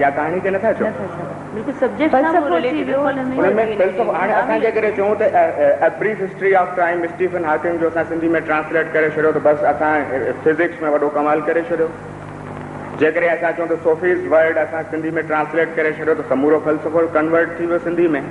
या कहानी के नथा चओ बिल्कुल सब्जेक्ट उनमें फ़िल्सफ़ो हाणे असांजे करे चऊं त a brief history of time Stephen Hawking जो असां सिंधी में ट्रांसलेट करे छॾियो त बसि असां फिज़िक्स में वॾो कमाल करे छॾियो। जेकॾहिं असां चऊं त सोफीज़ वर्ड असां सिंधी में ट्रांसलेट करे छॾियो त समूरो फ़िल्सफ़ो कन्वर्ट थी वियो सिंधी में।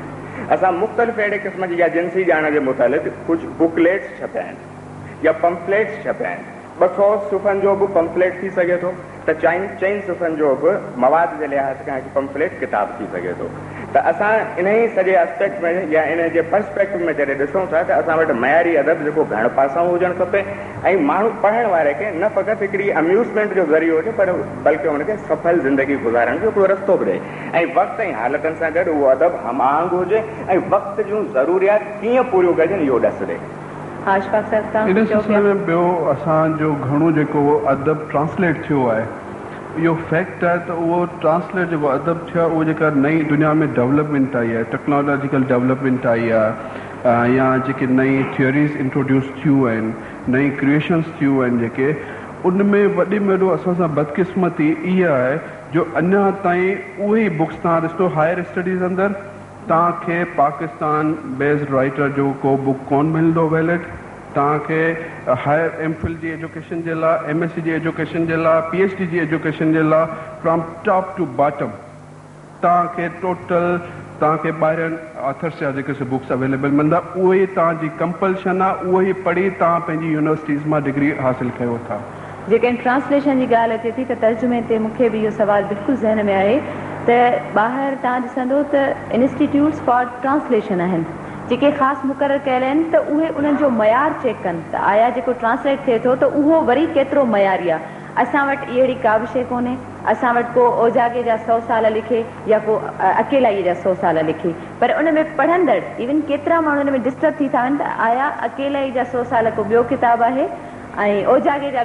असां मुख़्तलिफ़ अहिड़े क़िस्म जी या जिन्सी ॼाण जे मुतालिक़ कुझु बुकलेट्स छपिया आहिनि या पम्फलेट्स छपिया आहिनि। 200 सुफ़नि जो बि पम्फलेट थी सघे थो त 4 सुफ़नि जो बि मवाद जे लिहाज़ खां हिकु पम्फलेट किताब थी सघे थो। त असां इन ई सॼे एस्पेक्ट में या इन जे पर्सपेक्टिव में जॾहिं ॾिसूं था त असां वटि मयारी अदब जेको घण पासाऊं हुजणु खपे ऐं माण्हू पढ़ण वारे खे न फ़क़ति हिकिड़ी अम्यूज़मेंट जो ज़रियो हुजे पर बल्कि हुनखे सफल ज़िंदगी गुज़ारण जो हिकिड़ो रस्तो बि ॾिए ऐं वक़्त ऐं हालतुनि सां गॾु उहो अदब हम आहंग हुजे ऐं वक़्त जूं ज़रूरियात कीअं पूरियूं कजनि इहो ॾस ॾे। इन सिलसिले में ॿियो असांजो घणो जेको अदब ट्रांसलेट थियो आहे इहो फैक्ट आहे त उहो ट्रांसलेट जेको अदब थियो आहे उहो जेका नई दुनिया में डेवलपमेंट आई आहे टेक्नोलॉजिकल डेवलपमेंट आई आहे या जेके नई थियोरीज़ इंट्रोड्यूस थियूं आहिनि नई क्रिएशन्स थियूं आहिनि जेके उनमें वॾे में वॾो असां सां बदकिस्मती इहा आहे जो अञा ताईं उहे ई बुक्स तव्हां ॾिसो हायर स्टडीज़ अंदरि तव्हांखे पाकिस्तान बेस्ड राइटर जो को बुक कोन मिलंदो वैलिड। तव्हांखे हायर एमफिल जी एजुकेशन जे लाइ MSc जी एजुकेशन जे लाइ PhD जी एजुकेशन जे लाइ फ्रॉम टॉप टू बॉटम तव्हांखे टोटल तव्हांखे ॿाहिरियनि ऑथर्स जा जेके बुक्स अवेलेबल मिलंदा उहे तव्हांजी कंपल्शन आहे उहे ई पढ़ी तव्हां पंहिंजी यूनिवर्सिटीज़ मां डिग्री हासिलु कयो था। जेकॾहिं ट्रांसलेशन जी ॻाल्हि अचे थी त तर्जुमे ते मूंखे बि इहो सवाल बिल्कुलु ज़हन में आहे त ॿाहिरि तव्हां ॾिसंदो त इंस्टीट्यूट्स फॉर ट्रांसलेशन आहिनि जेके ख़ासि मुक़ररु कयल आहिनि त उहे उन्हनि जो मयार चेक कनि त आया जेको ट्रांसलेट थिए थो त उहो वरी केतिरो मयारी आहे। असां वटि अहिड़ी का बि शइ कोन्हे। असां वटि को ओजागे जा 100 साल लिखे या को अकेलाई जा 100 साल लिखे पर उन में पढ़ंदड़ इवन केतिरा माण्हू उन में डिस्टर्ब थी था वञनि त आया अकेलाई जा 100 साल को ॿियो किताबु आहे ऐं ओजागे जा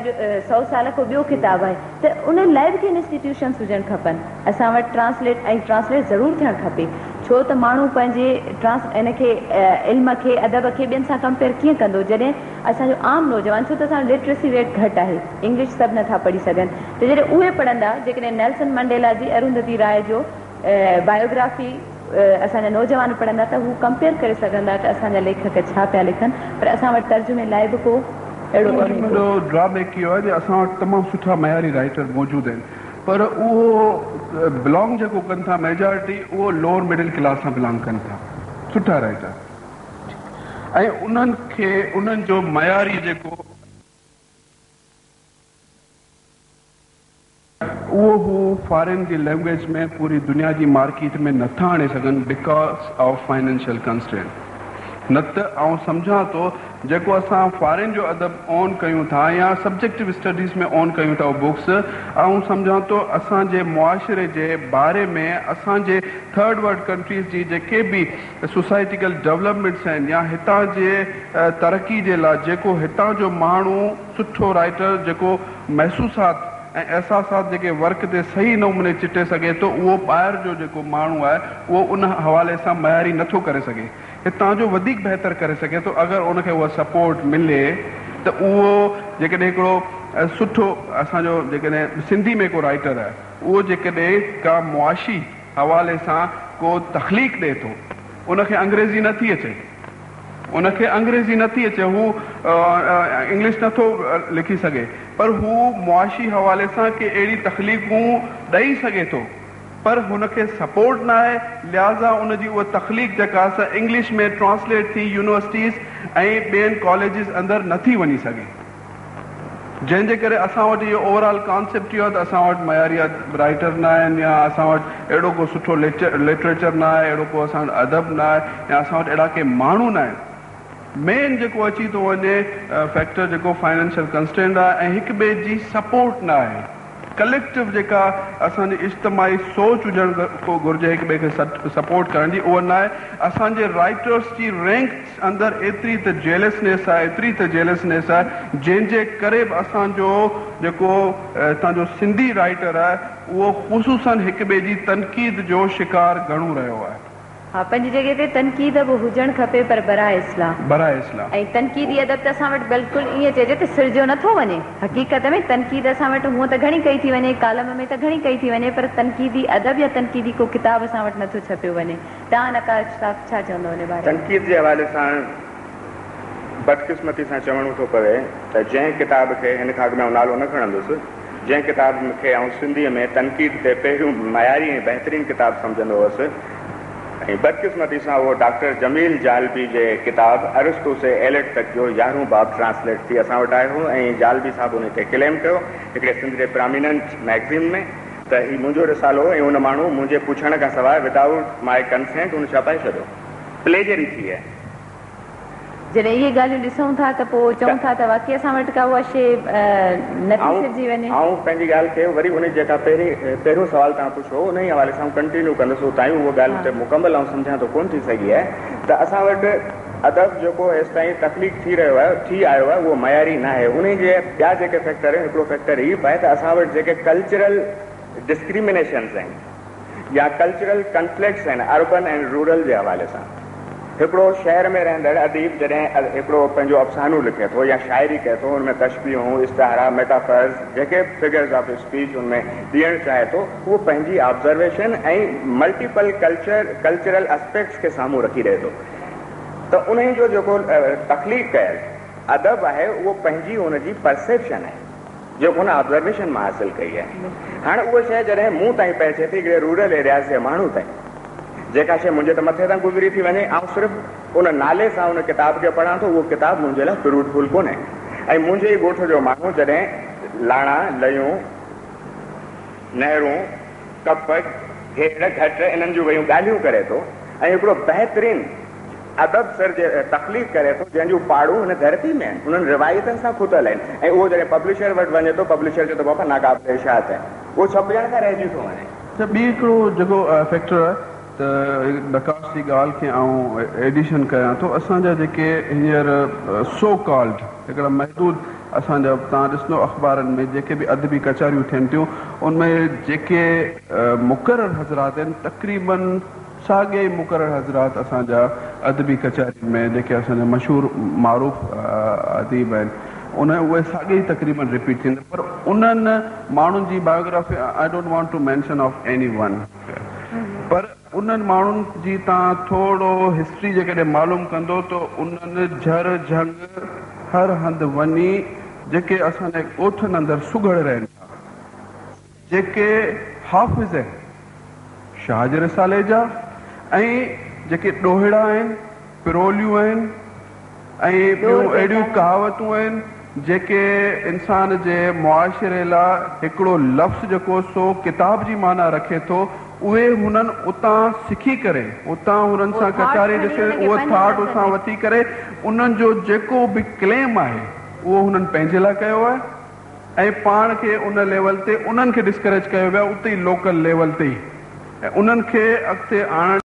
100 साल को ॿियो किताबु आहे त उन लाइ बि इंस्टीट्यूशन्स हुजणु खपनि। असां वटि ट्रांसलेट ज़रूरु थियणु खपे छो त माण्हू पंहिंजे इनखे इल्म खे अदब खे ॿियनि सां कंपेयर कीअं कंदो जॾहिं असांजो आम नौजवान छो त असांजो लिटरेसी रेट घटि आहे इंग्लिश सभु नथा पढ़ी सघनि त जॾहिं उहे पढ़ंदा जेकॾहिं नेल्सन मंडेला जी अरुंधति राय जो बायोग्राफी असांजा नौजवान पढ़ंदा त हू कंपेयर करे सघंदा त असांजा लेखक छा पिया लिखनि पर असां वटि तर्जुमे लाइ बि को अहिड़ो ड्रॉबैक इहो आहे जो असां वटि तमामु सुठा मयारी राइटर मौजूदु आहिनि पर उहो बिलोंग जेको कनि था मेजॉरिटी उहो लोअर मिडिल क्लास सां बिलोंग कनि था सुठा राइटर ऐं उन्हनि खे उन्हनि जो मयारी जेको उहो हू फॉरेन जी लैंग्वेज में पूरी दुनिया जी मार्केट में नथा आणे सघनि बिकॉज ऑफ फाइनेंशियल कंस्ट्रेंट न त आउं सम्झां थो जेको असां फॉरेन जो अदब ऑन कयूं था या सब्जेक्टिव स्टडीज़ में ऑन कयूं था बुक्स आउं सम्झां थो असांजे मुआशिरे जे बारे में असांजे थर्ड वर्ल्ड कंट्रीज़ जी जेके बि सोसाइटिकल डेवलपमेंट्स आहिनि या हितां जे तरक़ी जे लाइ जेको हितां जो माण्हू सुठो राइटर जेको महसूसात ऐं एहसासात जेके वर्क ते सही नमूने चिटे सघे थो उहो ॿाहिरि जो जेको माण्हू आहे उहो उन हवाले सां मयारी नथो करे सघे हितां जो वधीक बहितर करे सघे थो अगरि उनखे उहा सपोर्ट मिले त उहो जेकॾहिं हिकिड़ो सुठो असांजो जेकॾहिं सिंधी में को राइटर आहे उहो जेकॾहिं का मुआशी हवाले सां को तख़लीक़ ॾिए थो उनखे अंग्रेज़ी नथी अचे उनखे अंग्रेज़ी नथी अचे हू इंग्लिश नथो लिखी सघे पर हू मुआशी हवाले सां के अहिड़ी तख़लीक़ूं ॾेई सघे थो पर हुनखे सपोर्ट न आहे लिहाज़ा उनजी उहा तख़लीक़ जेका आहे इंग्लिश में ट्रांसलेट थी यूनिवर्सिटीज़ ऐं ॿियनि कॉलेजिस अंदरि नथी वञी सघे जंहिंजे करे असां वटि इहो ओवरऑल कॉन्सेप्ट इहो आहे त असां वटि मयारी राइटर न आहिनि या असां वटि अहिड़ो को सुठो लिटरेचर न आहे अहिड़ो को असां वटि अदब न आहे या असां वटि अहिड़ा के माण्हू न आहिनि मेन जेको अची थो वञे फैक्टर जेको फाइनेंशियल कंस्टेंट आहे ऐं हिक ॿिए जी सपोर्ट न आहे कलेक्टिव जेका असांजी इज्तमाही सोच हुजणु को घुरिजे हिक ॿिए खे सपोर्ट करण जी उहा न आहे असांजे राइटर्स जी रैंक अंदरि एतिरी त जेलसनेस आहे जंहिंजे करे बि असांजो जेको हितां जो सिंधी राइटर आहे उहो ख़ुशूसन हिक ॿिए जी तनक़ीद जो शिकार घणो रहियो आहे हाँ, पंहिंजी जॻह ते तनक़ीद बि हुजणु खपे पर बराए इस्लाह। ऐं तनक़ीदी अदब त असां वटि बिल्कुलु ईअं चइजे त सिरजियो नथो वञे। हक़ीक़त में तनक़ीद असां वटि हूअं त घणी कई थी वञे, कालम में त घणी कई थी वञे, पर तनक़ीदी अदब या तनक़ीदी को किताब असां वटि नथो छपियो वञे। तव्हां नकाश साहब छा चवंदो उन बारे में? तनक़ीद जे हवाले सां बदकिस्मती सां चवणो थो पवे त जंहिं किताब खे हिन खां अॻु में नालो न खणंदुसि, जंहिं किताब खे आउं सिंधीअ में तनक़ीद ते पहिरियों मयारी ऐं बहितरीनु किताब सम्झंदो हुअसि, ऐं बदकिस्मती सां उहो डॉक्टर जमील जालबी जे किताब अरिस्टो से एलेट तक जो 11हों बाब ट्रांसलेट थी असां वटि आयो, ऐं जालबी साहिबु उन ते क्लेम कयो हिकिड़े सिंध जे प्रामिनेंट मैगज़ीन में त हीउ मुंहिंजो रिसालो, ऐं उन माण्हू मुंहिंजे पुछण खां सवाइ विदाउट माई कंसेंट उन छापाए छॾियो। प्लेजरी थी आहे। जॾहिं इहे ॻाल्हियूं ॾिसूं था त पोइ चऊं था त वाक़ई असां वटि का उहा शइ नथी सिरजी वञे। ऐं पंहिंजी ॻाल्हि खे वरी उन जेका पहिरियों सुवाल तव्हां पुछो उन ई हवाले सां कंटिन्यू कंदुसि, उतां उहा ॻाल्हि हुते मुकमल ऐं सम्झां थो कोन थी सघी आहे त असां वटि अदब जेको हेसि ताईं तकलीफ़ थी रहियो आहे, थी आयो आहे, उहो मयारी न आहे। उन जे ॿिया जेके फैक्टर आहिनि, हिकिड़ो फैक्टर हीउ बि आहे त असां वटि जेके कल्चरल डिस्क्रिमिनेशन्स आहिनि या कल्चरल कन्फ्लिक्ट्स आहिनि अर्बन ऐं रूरल जे हवाले सां, हिकिड़ो शहर में रहंदड़ अदीब जॾहिं हिकिड़ो पंहिंजो अफ़सानो लिखे थो या शाइरी कहे थो, हुनमें तशबीहूं, इस्तारा, मेटाफर्स, जेके फिगर्स ऑफ स्पीच हुनमें ॾियणु चाहे थो, उहो पंहिंजी ऑब्ज़र्वेशन ऐं मल्टीपल कल्चरल एस्पेक्ट्स खे साम्हूं रखी रहे थो। त उन जो जेको तख़लीक़ कयल अदब आहे उहो पंहिंजी हुनजी परसेप्शन आहे जेको हुन ऑब्ज़र्वेशन मां हासिलु कई आहे। हाणे उहा शइ जॾहिं मूं ताईं पहुचे थी हिकिड़े रूरल एरियाज़ जे माण्हू ताईं, जेका शइ मुंहिंजे त मथे तां गुज़री थी वञे, ऐं सिर्फ़ु उन नाले सां उन किताब खे पढ़ां थो, उहो किताब मुंहिंजे लाइ फ्रूटफुल कोन्हे। ऐं मुंहिंजे ई ॻोठ जो माण्हू जॾहिं लाणा, लयूं, नहरूं, कप, घेड़, घट इन्हनि जूं वयूं ॻाल्हियूं करे थो ऐं हिकिड़ो बहितरीनु अदब सर जे तख़लीक़ करे थो जंहिंजूं पाड़ूं हिन धरती में आहिनि, उन्हनि रिवायतनि सां खुटल आहिनि, ऐं उहो जॾहिं पब्लिशर वटि वञे थो, पब्लिशर चए थो बाबा नाक़ाबिले इशाअत आहे, उहो छपजण खां रहिजी थो वञे। त ॿी हिकिड़ो जेको फैक्टर आहे त नकाश जी ॻाल्हि खे आउं एडिशन कयां थो, असांजा जेके हींअर सो कॉल्ड हिकिड़ा महदूद असांजा तव्हां ॾिसंदो अख़बारनि में जेके बि अदबी कचहरियूं थियनि थियूं, उनमें जेके मुक़रर हज़रात आहिनि तक़रीबन साॻिया ई मुक़रर हज़रात असांजा अदबी कचहरियुनि में जेके असांजा मशहूरु मारूफ़ अदीब आहिनि उहे साॻे ई तक़रीबन रिपीट थींदा, पर उन्हनि माण्हुनि जी biography I don't want to mention of anyone, पर उन्हनि माण्हुनि जी तव्हां थोरो हिस्ट्री जेकॾहिं मालूम कंदो त उन्हनि झर झंग हर हंधि वञी जेके असांजे ॻोठनि अंदरि सुघड़ रहनि था, जेके हाफ़िज़ आहिनि शाह जे रिसाले जा, ऐं जेके ॾोहिड़ा आहिनि, पिरोलियूं आहिनि, ऐं ॿियूं अहिड़ियूं कहावतूं आहिनि जेके इंसान जे मुआशिरे लाइ हिकिड़ो लफ़्ज़ जेको सो किताब जी माना रखे थो, उहे हुननि उतां सिखी करे, उतां हुननि सां कचारी ॾिसे, उहो थाट उतां वठी करे उन्हनि जो जेको बि क्लेम आहे उहो हुननि पंहिंजे लाइ कयो आहे, ऐं पाण खे उन लेवल ते उन्हनि खे डिस्करेज कयो वियो आहे, उते ई लोकल लेवल ते ई, ऐं उन्हनि खे अॻिते आणण